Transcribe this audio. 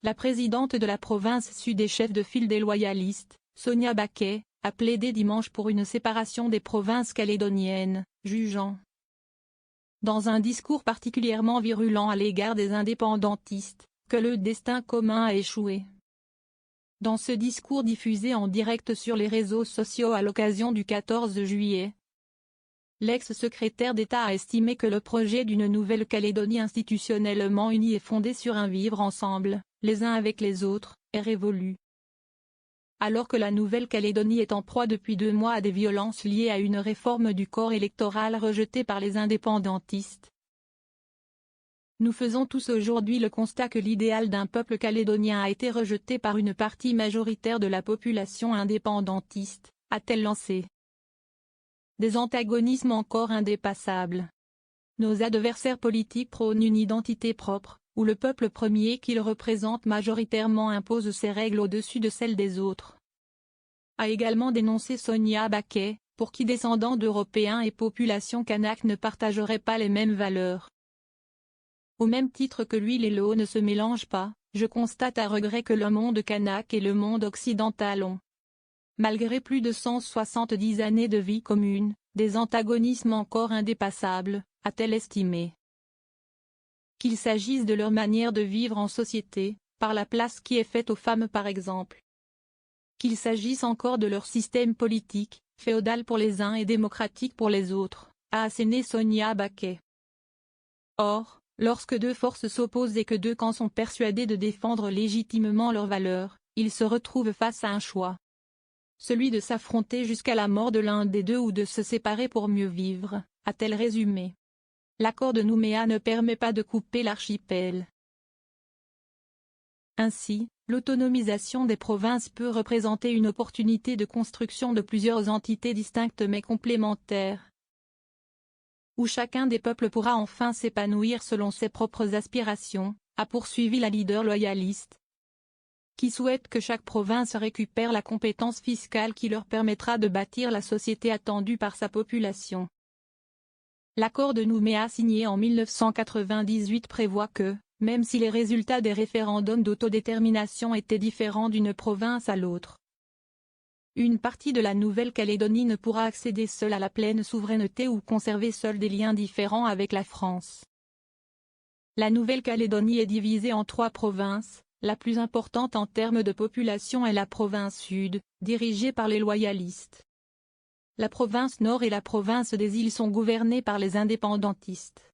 la présidente de la province sud et chef de file des loyalistes, Sonia Baquet, a plaidé dimanche pour une séparation des provinces calédoniennes, jugeant, dans un discours particulièrement virulent à l'égard des indépendantistes, que le destin commun a échoué. Dans ce discours diffusé en direct sur les réseaux sociaux à l'occasion du 14 juillet, l'ex-secrétaire d'État a estimé que le projet d'une Nouvelle-Calédonie institutionnellement unie et fondée sur un vivre ensemble, les uns avec les autres, est révolu. Alors que la Nouvelle-Calédonie est en proie depuis 2 mois à des violences liées à une réforme du corps électoral rejetée par les indépendantistes, nous faisons tous aujourd'hui le constat que l'idéal d'un peuple calédonien a été rejeté par une partie majoritaire de la population indépendantiste, a-t-elle lancé. Des antagonismes encore indépassables. Nos adversaires politiques prônent une identité propre, où le peuple premier qu'ils représentent majoritairement impose ses règles au-dessus de celles des autres. A également dénoncé Sonia Baquet, pour qui descendants d'Européens et population kanak ne partageraient pas les mêmes valeurs. Au même titre que l'huile et l'eau ne se mélangent pas, je constate à regret que le monde kanak et le monde occidental ont, malgré plus de 170 années de vie commune, des antagonismes encore indépassables, a-t-elle estimé. Qu'il s'agisse de leur manière de vivre en société, par la place qui est faite aux femmes par exemple. Qu'il s'agisse encore de leur système politique, féodal pour les uns et démocratique pour les autres, a asséné Sonia Baquet. Or, lorsque 2 forces s'opposent et que 2 camps sont persuadés de défendre légitimement leurs valeurs, ils se retrouvent face à un choix. Celui de s'affronter jusqu'à la mort de l'un des deux ou de se séparer pour mieux vivre, a-t-elle résumé. L'accord de Nouméa ne permet pas de couper l'archipel. Ainsi, l'autonomisation des provinces peut représenter une opportunité de construction de plusieurs entités distinctes mais complémentaires, où chacun des peuples pourra enfin s'épanouir selon ses propres aspirations, a poursuivi la leader loyaliste, qui souhaite que chaque province récupère la compétence fiscale qui leur permettra de bâtir la société attendue par sa population. L'accord de Nouméa signé en 1998 prévoit que, même si les résultats des référendums d'autodétermination étaient différents d'une province à l'autre, une partie de la Nouvelle-Calédonie ne pourra accéder seule à la pleine souveraineté ou conserver seule des liens différents avec la France. La Nouvelle-Calédonie est divisée en 3 provinces, la plus importante en termes de population est la province sud, dirigée par les loyalistes. La province nord et la province des îles sont gouvernées par les indépendantistes.